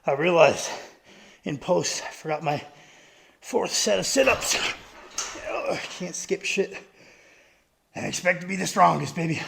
I realized in post I forgot my 4th set of sit-ups. I can't skip shit. I expect to be the strongest, baby.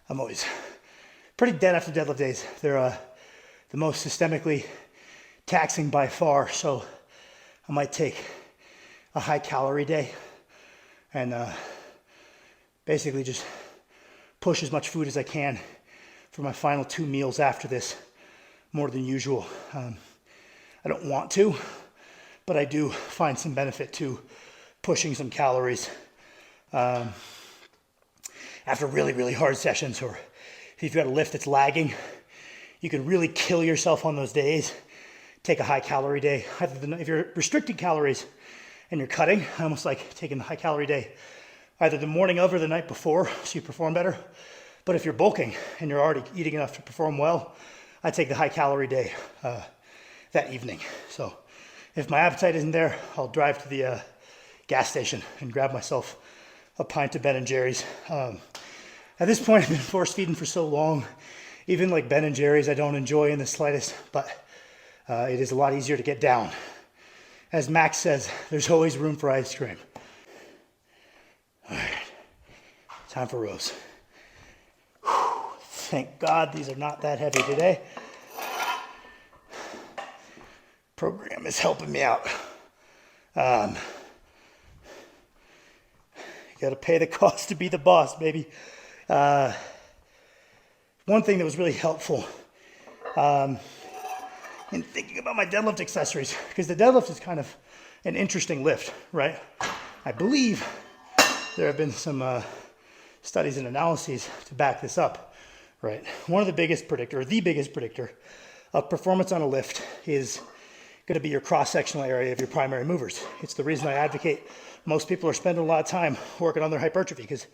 I'm always pretty dead after deadlift days. They're the most systemically taxing by far, so I might take a high calorie day and basically just push as much food as I can for my final 2 meals after this, more than usual. I don't want to, but I do find some benefit to pushing some calories after really, really hard sessions, or if you've got a lift that's lagging, you can really kill yourself on those days. Take a high calorie day. If you're restricting calories and you're cutting, I almost like taking the high calorie day either the morning of or the night before, so you perform better. But if you're bulking and you're already eating enough to perform well, I take the high calorie day that evening. So if my appetite isn't there, I'll drive to the gas station and grab myself a pint of Ben & Jerry's. At this point, I've been force feeding for so long. Even like Ben & Jerry's, I don't enjoy in the slightest, but it is a lot easier to get down. As Max says, there's always room for ice cream. All right, time for rows. Whew, thank God these are not that heavy today. Program is helping me out. You gotta pay the cost to be the boss, baby. One thing that was really helpful in thinking about my deadlift accessories, because the deadlift is kind of an interesting lift, right? I believe there have been some studies and analyses to back this up, right? One of the biggest predictor, or the biggest predictor of performance on a lift is going to be your cross-sectional area of your primary movers. It's the reason I advocate most people are spending a lot of time working on their hypertrophy, because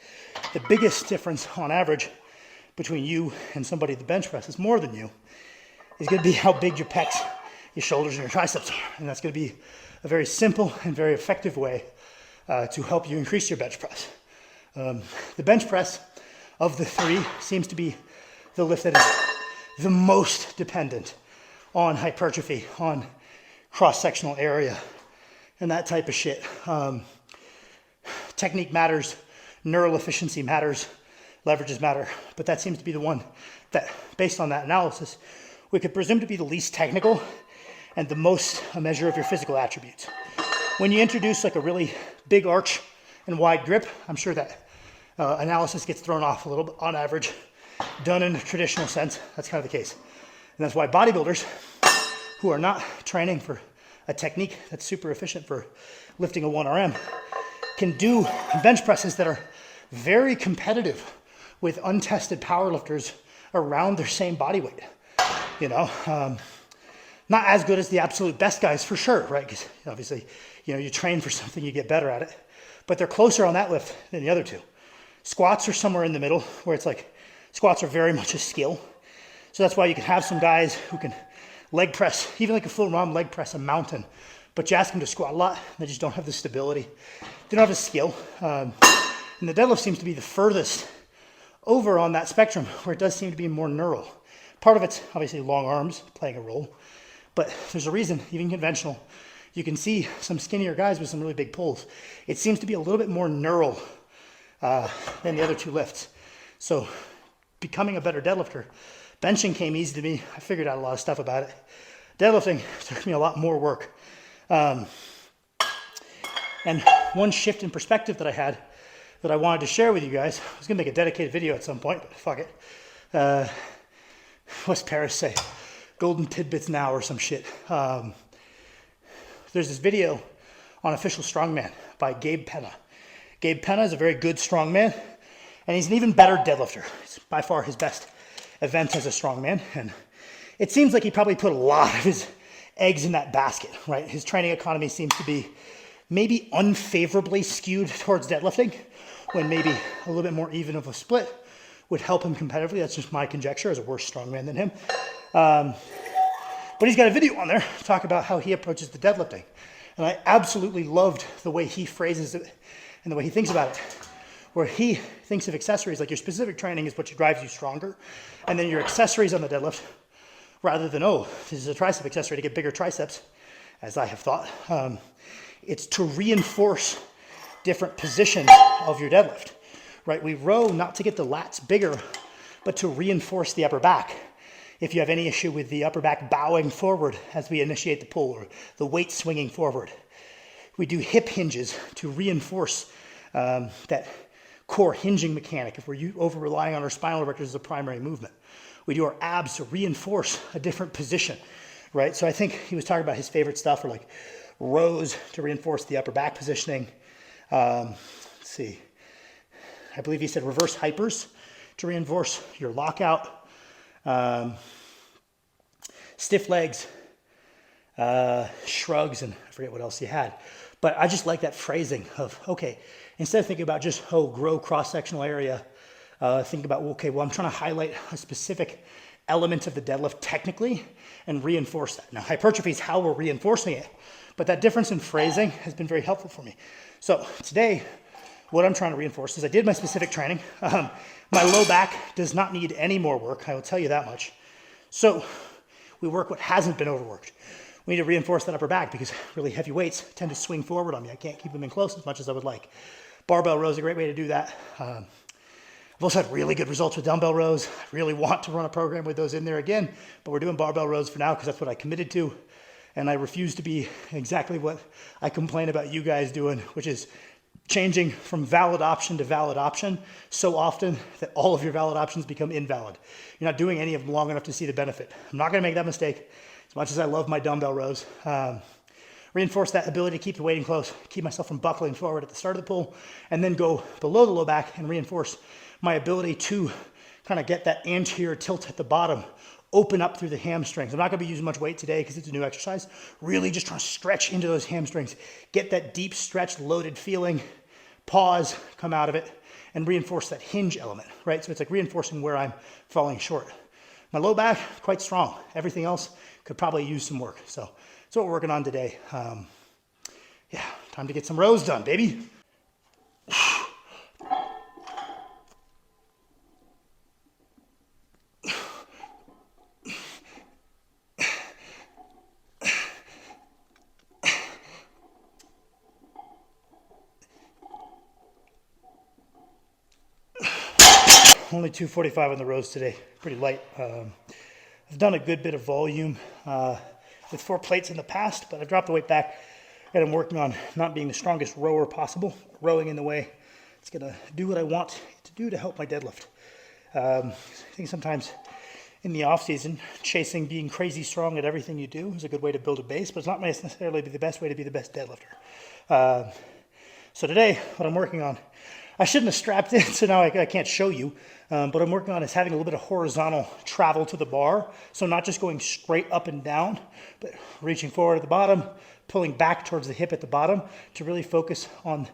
the biggest difference on average between you and somebody at the bench press is more than you is going to be how big your pecs, your shoulders, and your triceps are. And that's going to be a very simple and very effective way to help you increase your bench press. The bench press of the 3 seems to be the lift that is the most dependent on hypertrophy, on cross-sectional area, and that type of shit. Technique matters, neural efficiency matters, leverages matter, but that seems to be the one that, based on that analysis, we could presume to be the least technical and the most a measure of your physical attributes. When you introduce like a really big arch and wide grip, I'm sure that analysis gets thrown off a little bit on average. Done in a traditional sense, that's kind of the case. And that's why bodybuilders who are not training for a technique that's super efficient for lifting a 1RM can do bench presses that are very competitive with untested powerlifters around their same body weight. You know, not as good as the absolute best guys for sure, right? Because obviously, you know, you train for something, you get better at it, but they're closer on that lift than the other two. Squats are somewhere in the middle, where it's like squats are very much a skill. So that's why you can have some guys who can leg press, even like a full ROM leg press a mountain, but you ask them to squat a lot, they just don't have the stability. They don't have the skill. And the deadlift seems to be the furthest over on that spectrum, where it does seem to be more neural. Part of it's obviously long arms playing a role, but there's a reason, even conventional, you can see some skinnier guys with some really big pulls. It seems to be a little bit more neural than the other two lifts. So becoming a better deadlifter, benching came easy to me. I figured out a lot of stuff about it. Deadlifting took me a lot more work. And one shift in perspective that I had that I wanted to share with you guys, I was gonna make a dedicated video at some point, but fuck it. What's Paris say? Golden tidbits now or some shit. There's this video on Official Strongman by Gabe Penna. Gabe Penna is a very good strongman, and he's an even better deadlifter. It's by far his best event as a strongman, and it seems like he probably put a lot of his eggs in that basket, right? His training economy seems to be maybe unfavorably skewed towards deadlifting, when maybe a little bit more even of a split would help him competitively. That's just my conjecture as a worse strongman than him. But he's got a video on there to talk about how he approaches the deadlifting. And I absolutely loved the way he phrases it and the way he thinks about it, where he thinks of accessories like your specific training is what drives you stronger, and then your accessories on the deadlift, rather than, oh, this is a tricep accessory to get bigger triceps, as I have thought, it's to reinforce different positions of your deadlift, right? We row not to get the lats bigger, but to reinforce the upper back. If you have any issue with the upper back bowing forward as we initiate the pull, or the weight swinging forward, we do hip hinges to reinforce that core hinging mechanic if we're over relying on our spinal erectors as a primary movement. We do our abs to reinforce a different position, right? So I think he was talking about his favorite stuff, or like rows to reinforce the upper back positioning. Let's see. I believe he said reverse hypers to reinforce your lockout. Stiff legs, shrugs, and I forget what else he had. But I just like that phrasing of, okay, instead of thinking about just, oh, grow cross-sectional area, think about, okay, well, I'm trying to highlight a specific element of the deadlift technically and reinforce that. Now, hypertrophy is how we're reinforcing it, but that difference in phrasing has been very helpful for me. So today, what I'm trying to reinforce is I did my specific training. My low back does not need any more work, I will tell you that much. So we work what hasn't been overworked. We need to reinforce that upper back because really heavy weights tend to swing forward on me. I can't keep them in close as much as I would like. Barbell rows is a great way to do that. I've also had really good results with dumbbell rows. I really want to run a program with those in there again, but we're doing barbell rows for now because that's what I committed to. And I refuse to be exactly what I complain about you guys doing, which is changing from valid option to valid option so often that all of your valid options become invalid. You're not doing any of them long enough to see the benefit. I'm not gonna make that mistake as much as I love my dumbbell rows. Reinforce that ability to keep the weight in close, keep myself from buckling forward at the start of the pull, and then go below the low back and reinforce my ability to kind of get that anterior tilt at the bottom, open up through the hamstrings. I'm not gonna be using much weight today because it's a new exercise. Really just trying to stretch into those hamstrings, get that deep stretch, loaded feeling, pause, come out of it, and reinforce that hinge element, right? So it's like reinforcing where I'm falling short. My low back, quite strong. Everything else could probably use some work. So that's what we're working on today. Yeah, time to get some rows done, baby. Only 245 on the rows today, pretty light. I've done a good bit of volume with 4 plates in the past, but I dropped the weight back and I'm working on not being the strongest rower possible, rowing in the way it's gonna do what I want to do to help my deadlift. I think sometimes in the off season, chasing being crazy strong at everything you do is a good way to build a base, but it's not necessarily the best way to be the best deadlifter. So today, what I'm working on, I shouldn't have strapped in, so now I can't show you. But I'm working on is having a little bit of horizontal travel to the bar. So not just going straight up and down, but reaching forward at the bottom, pulling back towards the hip at the bottom to really focus on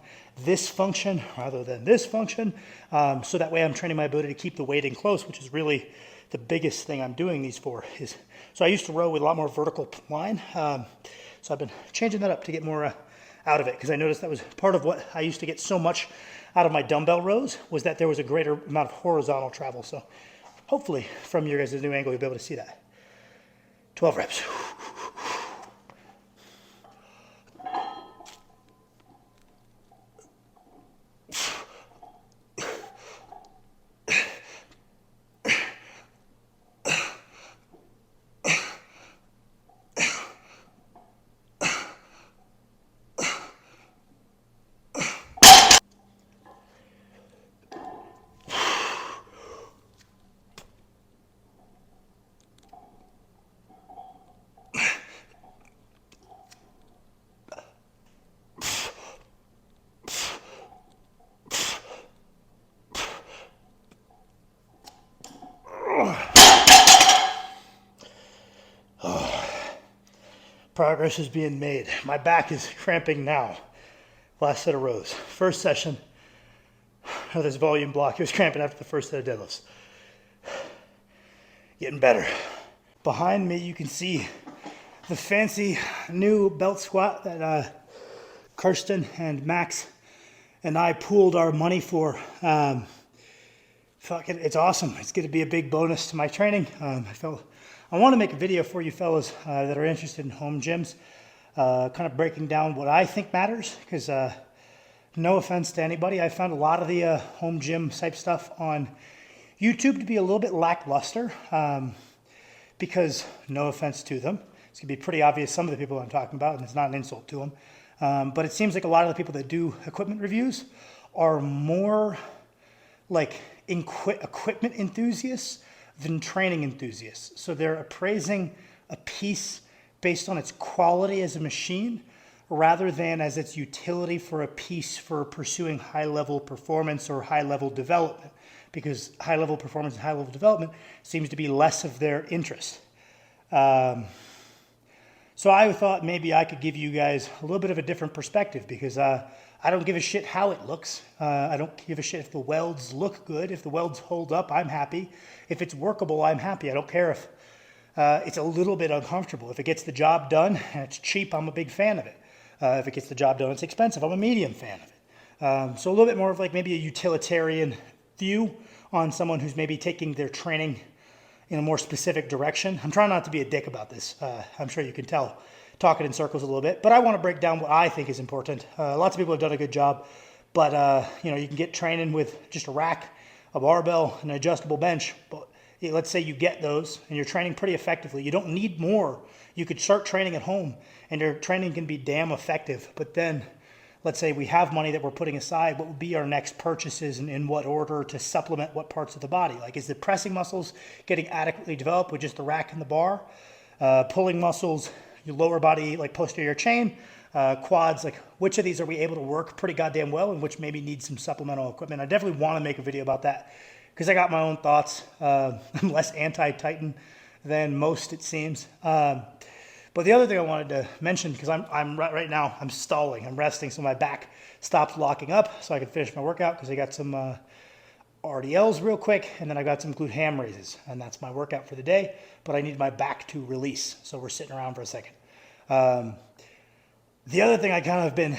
this function rather than this function. So that way I'm training my ability to keep the weight in close, which is really the biggest thing I'm doing these for. So I used to row with a lot more vertical line. So I've been changing that up to get more out of it because I noticed that was part of what I used to get so much out of my dumbbell rows was that there was a greater amount of horizontal travel. So hopefully from your guys' new angle, you'll be able to see that. 12 reps. Progress is being made. My back is cramping now. Last set of rows. First session of this volume block, it was cramping after the first set of deadlifts. Getting better. Behind me, you can see the fancy new belt squat that Kirsten and Max and I pooled our money for. It's awesome. It's going to be a big bonus to my training. I want to make a video for you fellas that are interested in home gyms, kind of breaking down what I think matters, because no offense to anybody, I found a lot of the home gym type stuff on YouTube to be a little bit lackluster, because no offense to them. It's going to be pretty obvious some of the people I'm talking about, and it's not an insult to them. But it seems like a lot of the people that do equipment reviews are more like equipment enthusiasts than training enthusiasts. So they're appraising a piece based on its quality as a machine rather than as its utility for a piece for pursuing high-level performance or high-level development, because high-level performance and high-level development seems to be less of their interest. So I thought maybe I could give you guys a little bit of a different perspective, because I don't give a shit how it looks. I don't give a shit if the welds look good. If the welds hold up, I'm happy. If it's workable, I'm happy. I don't care if it's a little bit uncomfortable. If it gets the job done and it's cheap, I'm a big fan of it. If it gets the job done, it's expensive. I'm a medium fan of it. So a little bit more of like maybe a utilitarian view on someone who's maybe taking their training in a more specific direction. I'm trying not to be a dick about this. I'm sure you can tell, talking in circles a little bit, but I want to break down what I think is important. Lots of people have done a good job, but you can get training with just a rack, a barbell, and an adjustable bench. But let's say you get those and you're training pretty effectively. You don't need more. You could start training at home and your training can be damn effective. But then let's say we have money that we're putting aside. What would be our next purchases and in what order to supplement what parts of the body? Like, is the pressing muscles getting adequately developed with just the rack and the bar? Pulling muscles, your lower body, like posterior chain, quads, like which of these are we able to work pretty goddamn well and which maybe need some supplemental equipment? I definitely want to make a video about that because I got my own thoughts. I'm less anti-Titan than most, it seems. But the other thing I wanted to mention, because I'm right now, I'm stalling, I'm resting, so my back stops locking up so I can finish my workout, because I got some RDLs real quick, and then I got some glute ham raises, and that's my workout for the day, but I need my back to release, so we're sitting around for a second. The other thing I kind of been,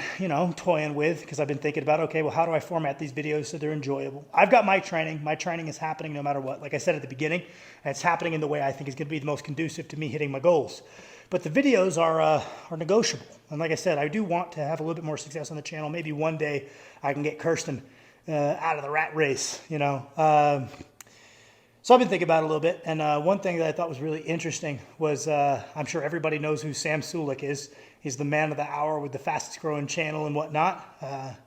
toying with, because I've been thinking about, okay, well, how do I format these videos so they're enjoyable? I've got my training. My training is happening no matter what. Like I said at the beginning, and it's happening in the way I think is going to be the most conducive to me hitting my goals. But the videos are negotiable. And like I said, I do want to have a little bit more success on the channel. Maybe one day I can get Kirsten out of the rat race, So I've been thinking about it a little bit. And one thing that I thought was really interesting was, I'm sure everybody knows who Sam Sulek is. He's the man of the hour with the fastest growing channel and whatnot.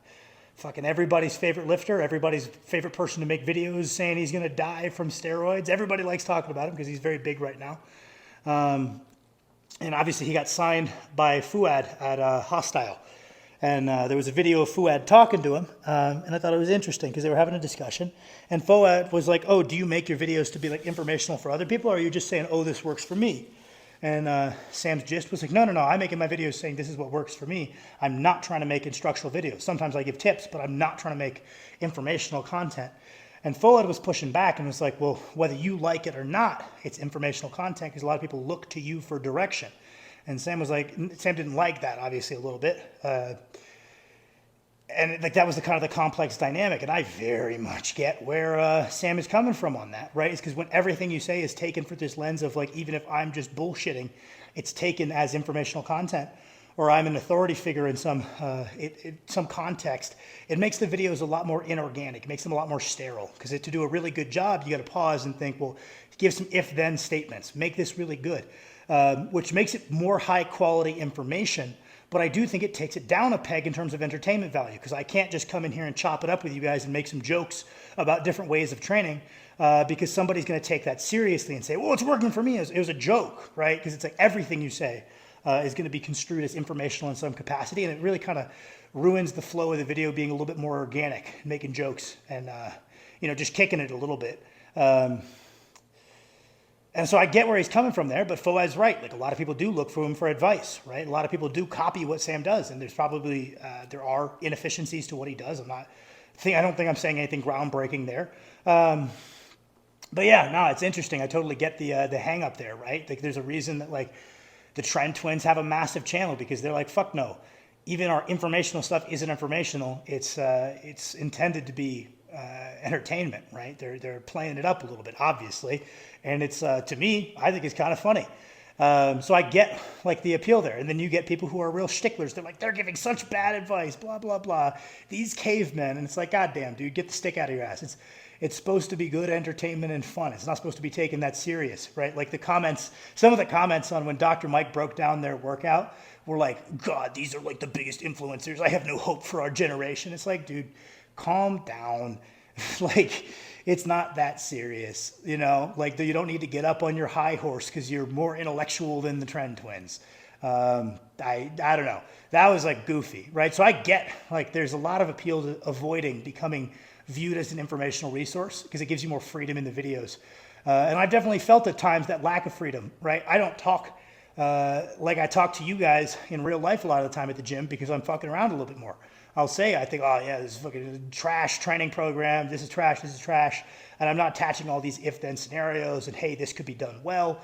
Fucking everybody's favorite lifter, everybody's favorite person to make videos saying he's going to die from steroids. Everybody likes talking about him because he's very big right now. And obviously he got signed by Fouad at Hostile. And there was a video of Fouad talking to him. And I thought it was interesting because they were having a discussion. And Fouad was like, oh, do you make your videos to be like informational for other people? Or are you just saying, oh, this works for me? And Sam's gist was like, no, I'm making my videos saying this is what works for me. I'm not trying to make instructional videos. Sometimes I give tips, but I'm not trying to make informational content. And Fouad was pushing back and was like, well, whether you like it or not, it's informational content because a lot of people look to you for direction. And Sam was like, Sam didn't like that, obviously, a little bit. And like that was the kind of the complex dynamic. And I very much get where Sam is coming from on that, right? It's because when everything you say is taken for this lens of like, even if I'm just bullshitting, it's taken as informational content, or I'm an authority figure in some context, it makes the videos a lot more inorganic. It makes them a lot more sterile. Because to do a really good job, you got to pause and think, well, give some if-then statements. Make this really good, which makes it more high-quality information. But I do think it takes it down a peg in terms of entertainment value, because I can't just come in here and chop it up with you guys and make some jokes about different ways of training, because somebody's going to take that seriously and say, well, it's working for me. It was a joke, right? Because it's like everything you say is going to be construed as informational in some capacity, and it really kind of ruins the flow of the video being a little bit more organic, making jokes and, just kicking it a little bit. And so I get where he's coming from there, but Foad's right. Like, a lot of people do look for him for advice, right? A lot of people do copy what Sam does, and there's probably there are inefficiencies to what he does. I don't think I'm saying anything groundbreaking there. But yeah, no, it's interesting. I totally get the hang up there, right? Like, there's a reason that like the Trend Twins have a massive channel, because they're like, fuck no. Even our informational stuff isn't informational. It's intended to be entertainment, right? They're playing it up a little bit, obviously, and it's to me, I think it's kind of funny. So I get like the appeal there, and then you get people who are real sticklers. They're like, they're giving such bad advice, blah blah blah. These cavemen, and it's like, goddamn, dude, get the stick out of your ass. It's supposed to be good entertainment and fun. It's not supposed to be taken that serious, right? Like some of the comments on when Dr. Mike broke down their workout were like, God, these are like the biggest influencers. I have no hope for our generation. It's like, dude, calm down. Like, it's not that serious, you know? Like, you don't need to get up on your high horse because you're more intellectual than the Trend Twins. I don't know. That was like goofy, right? So I get like there's a lot of appeal to avoiding becoming viewed as an informational resource because it gives you more freedom in the videos. And I've definitely felt at times that lack of freedom, right? I don't talk like I talk to you guys in real life a lot of the time at the gym because I'm fucking around a little bit more. I'll say, I think, oh yeah, this is fucking trash training program. This is trash. And I'm not attaching all these if-then scenarios and, hey, this could be done well,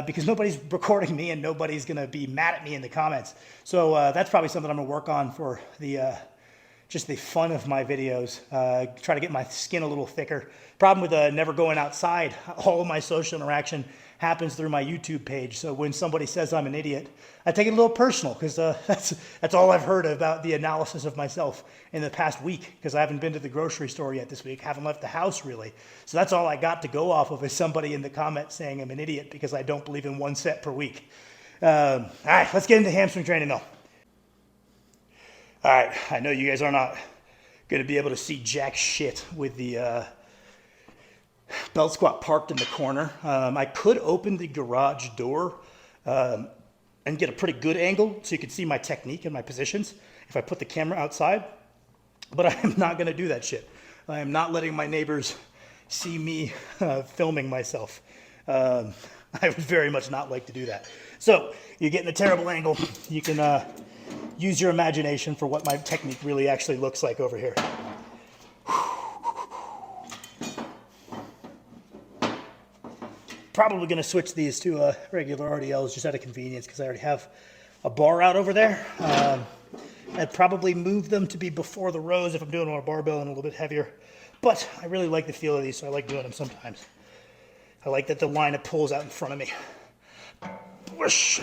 because nobody's recording me and nobody's going to be mad at me in the comments. So that's probably something I'm going to work on for the just the fun of my videos. Try to get my skin a little thicker. Problem with never going outside, all of my social interaction happens through my YouTube page. So when somebody says I'm an idiot, I take it a little personal because that's all I've heard about the analysis of myself in the past week, because I haven't been to the grocery store yet this week, haven't left the house really. So that's all I got to go off of is somebody in the comments saying I'm an idiot because I don't believe in one set per week. All right, let's get into hamstring training though. All right, I know you guys are not going to be able to see jack shit with the belt squat parked in the corner. I could open the garage door and get a pretty good angle so you can see my technique and my positions if I put the camera outside, but I am not going to do that shit. I am not letting my neighbors see me filming myself. I would very much not like to do that. So you're getting a terrible angle. You can use your imagination for what my technique really actually looks like over here. Probably going to switch these to regular RDLs just out of convenience because I already have a bar out over there. I'd probably move them to be before the rows if I'm doing on a barbell and a little bit heavier. But I really like the feel of these, so I like doing them sometimes. I like that the line it pulls out in front of me. Whoosh.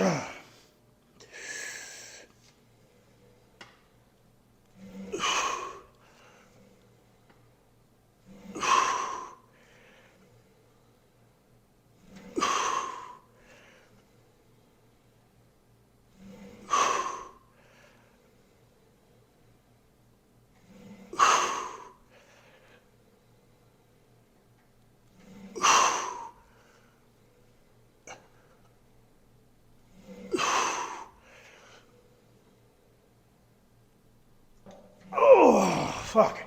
Fuck.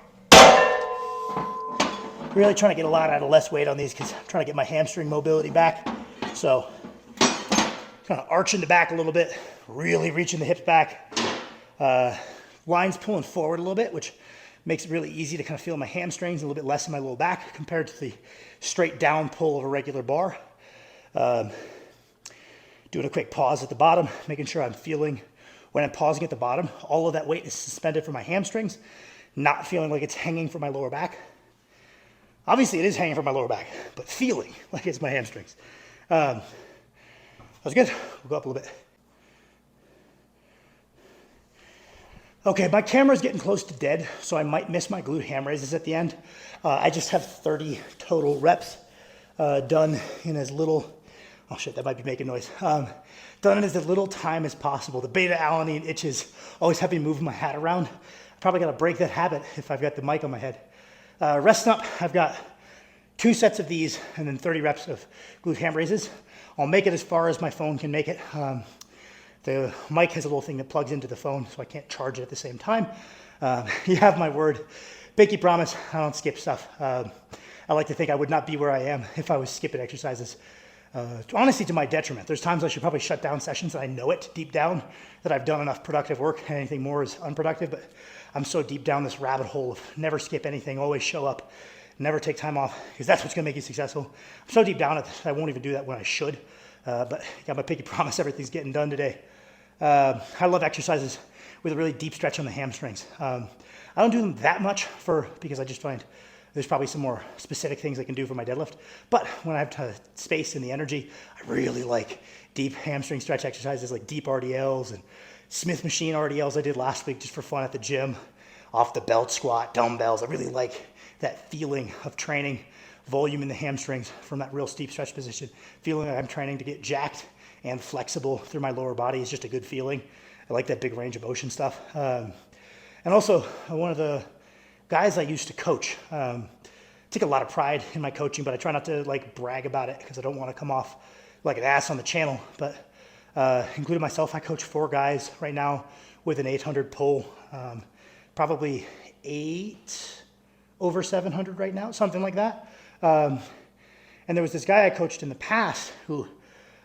Really trying to get a lot out of less weight on these because I'm trying to get my hamstring mobility back. So kind of arching the back a little bit, really reaching the hips back. Lines pulling forward a little bit, which makes it really easy to kind of feel my hamstrings, a little bit less in my low back compared to the straight down pull of a regular bar. Doing a quick pause at the bottom, making sure I'm feeling, when I'm pausing at the bottom, all of that weight is suspended from my hamstrings, not feeling like it's hanging from my lower back. Obviously it is hanging from my lower back, but feeling like it's my hamstrings. That was good. We'll go up a little bit. Okay, my camera's getting close to dead, so I might miss my glute ham raises at the end. I just have 30 total reps done in as little, oh shit, that might be making noise. Done in as little time as possible. The beta alanine itches always have me moving my hat around. I probably gotta break that habit if I've got the mic on my head. Resting up, I've got 2 sets of these and then 30 reps of glute ham raises. I'll make it as far as my phone can make it. The mic has a little thing that plugs into the phone, so I can't charge it at the same time. You have my word. Pinky promise, I don't skip stuff. I like to think I would not be where I am if I was skipping exercises. honestly to my detriment. There's times I should probably shut down sessions and I know it deep down that I've done enough productive work and anything more is unproductive, but I'm so deep down this rabbit hole of never skip anything, always show up, never take time off, because that's what's gonna make you successful. I'm so deep down it that I won't even do that when I should, but I got my pinky promise everything's getting done today. I love exercises with a really deep stretch on the hamstrings. I don't do them that much because I just find there's probably some more specific things I can do for my deadlift. But when I have space and the energy, I really like deep hamstring stretch exercises like deep RDLs and Smith machine RDLs I did last week just for fun at the gym, off the belt squat, dumbbells. I really like that feeling of training volume in the hamstrings from that real steep stretch position. Feeling like I'm training to get jacked and flexible through my lower body is just a good feeling. I like that big range of motion stuff. And also, one of the guys I used to coach, take a lot of pride in my coaching, but I try not to like brag about it because I don't want to come off like an ass on the channel. But including myself, I coach 4 guys right now with an 800 pull, probably 8 over 700 right now, something like that. And there was this guy I coached in the past who,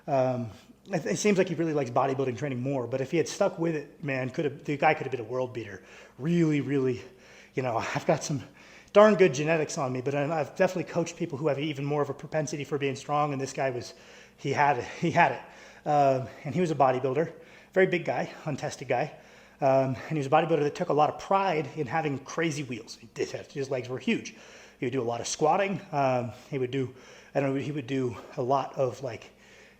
it seems like he really likes bodybuilding training more, but if he had stuck with it, man, the guy could have been a world beater. Really, really, I've got some darn good genetics on me, but I've definitely coached people who have even more of a propensity for being strong, and this guy he had it. And he was a bodybuilder, very big guy, untested guy. And he was a bodybuilder that took a lot of pride in having crazy wheels. His legs were huge. He would do a lot of squatting. He would do a lot of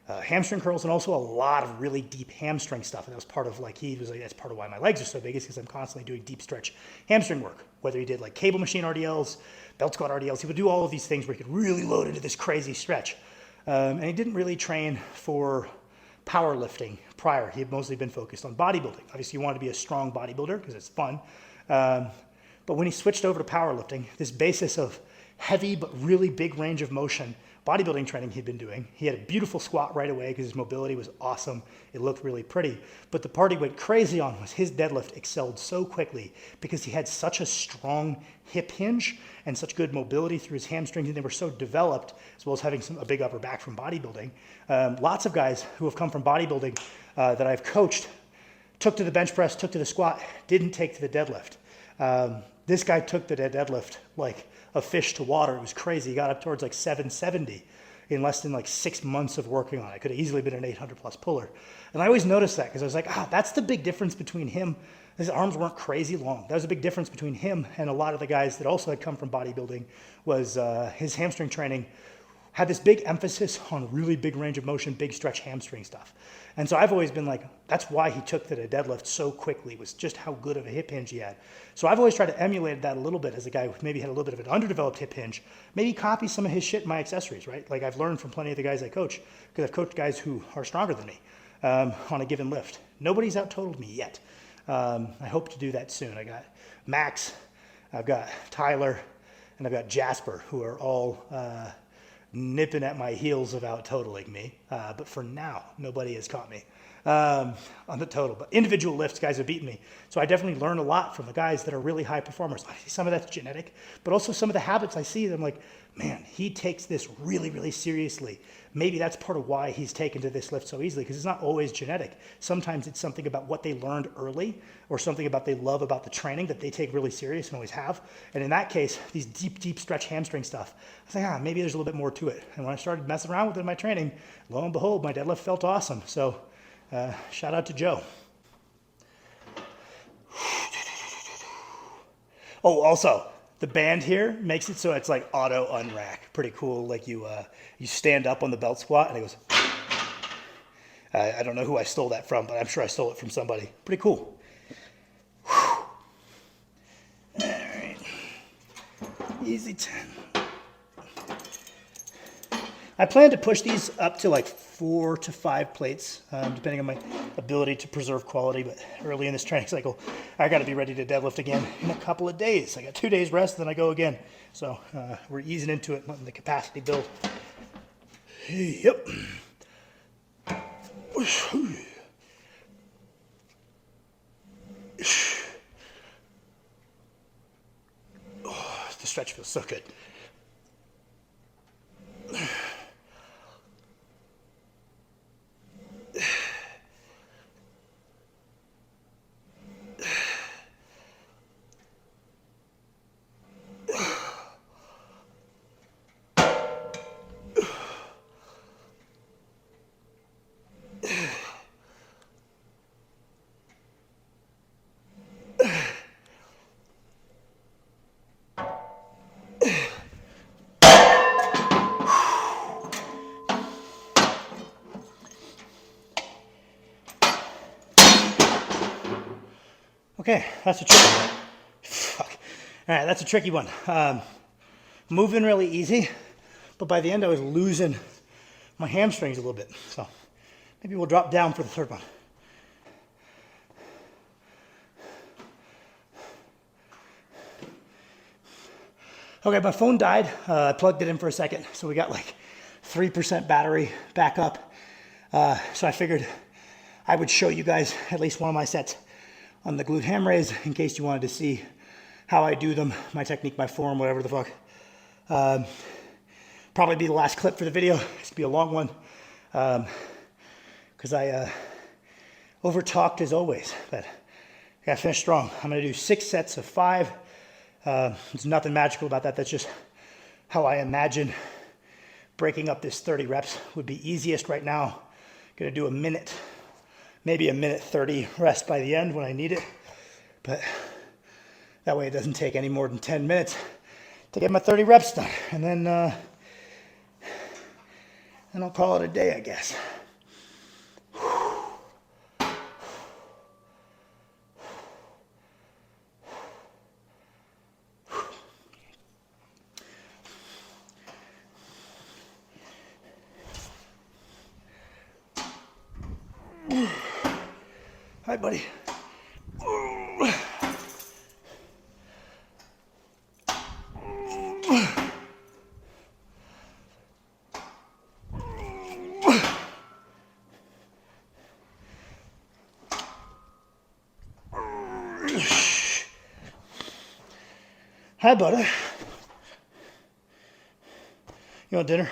hamstring curls and also a lot of really deep hamstring stuff. And that was part of that's part of why my legs are so big is because I'm constantly doing deep stretch hamstring work. Whether he did cable machine RDLs, belt squat RDLs, he would do all of these things where he could really load into this crazy stretch. And he didn't really train for powerlifting prior. He had mostly been focused on bodybuilding. Obviously, you want to be a strong bodybuilder because it's fun. But when he switched over to powerlifting, this basis of heavy but really big range of motion bodybuilding training he'd been doing, he had a beautiful squat right away because his mobility was awesome. It looked really pretty. But the part he went crazy on was his deadlift excelled so quickly because he had such a strong hip hinge and such good mobility through his hamstrings, and they were so developed, as well as having a big upper back from bodybuilding. Lots of guys who have come from bodybuilding that I've coached took to the bench press, took to the squat, didn't take to the deadlift. This guy took the deadlift like a fish to water. It was crazy. He got up towards 770 in less than 6 months of working on it. Could have easily been an 800 plus puller. And I always noticed that because I was like, that's the big difference between him. His arms weren't crazy long. That was a big difference between him and a lot of the guys that also had come from bodybuilding was his hamstring training had this big emphasis on really big range of motion, big stretch hamstring stuff. And so I've always been that's why he took to the deadlift so quickly, was just how good of a hip hinge he had. So I've always tried to emulate that a little bit as a guy who maybe had a little bit of an underdeveloped hip hinge, maybe copy some of his shit in my accessories, right? I've learned from plenty of the guys I coach because I've coached guys who are stronger than me on a given lift. Nobody's out-totaled me yet. I hope to do that soon. I got Max, I've got Tyler, and I've got Jasper, who are all nipping at my heels of out-totaling me. But for now, nobody has caught me on the total. But individual lifts, guys have beaten me. So I definitely learn a lot from the guys that are really high performers. Some of that's genetic, but also some of the habits I see, I'm like, man, he takes this really, really seriously. Maybe that's part of why he's taken to this lift so easily, because it's not always genetic. Sometimes it's something about what they learned early or something about they love about the training that they take really serious and always have. And in that case, these deep, deep stretch hamstring stuff, I was like, maybe there's a little bit more to it. And when I started messing around with it in my training, lo and behold, my deadlift felt awesome. So shout out to Joe. Oh, also, the band here makes it so it's auto unrack. Pretty cool. You stand up on the belt squat and it goes. I don't know who I stole that from, but I'm sure I stole it from somebody. Pretty cool. All right. Easy 10. I plan to push these up to 4 to 5 plates, depending on my ability to preserve quality. But early in this training cycle, I got to be ready to deadlift again in a couple of days. I got 2 days rest, then I go again. So we're easing into it, letting the capacity build. Yep. Oh, the stretch feels so good. Okay, that's a tricky one. Fuck. All right, that's a tricky one. Moving really easy, but by the end I was losing my hamstrings a little bit. So maybe we'll drop down for the third one. Okay, my phone died. I plugged it in for a second, so we got like 3% battery backup. So I figured I would show you guys at least one of my sets on the glute ham raise in case you wanted to see how I do them, my technique, my form, whatever the fuck. Probably be the last clip for the video. It's gonna be a long one because I over-talked as always, but I gotta finish strong. I'm gonna do 6 sets of 5. There's nothing magical about that. That's just how I imagine breaking up this 30 reps would be easiest right now. Gonna do a minute, maybe a minute 30 rest by the end when I need it. But that way it doesn't take any more than 10 minutes to get my 30 reps done. And then I'll call it a day, I guess. Hi, buddy. Hi, buddy. You want dinner?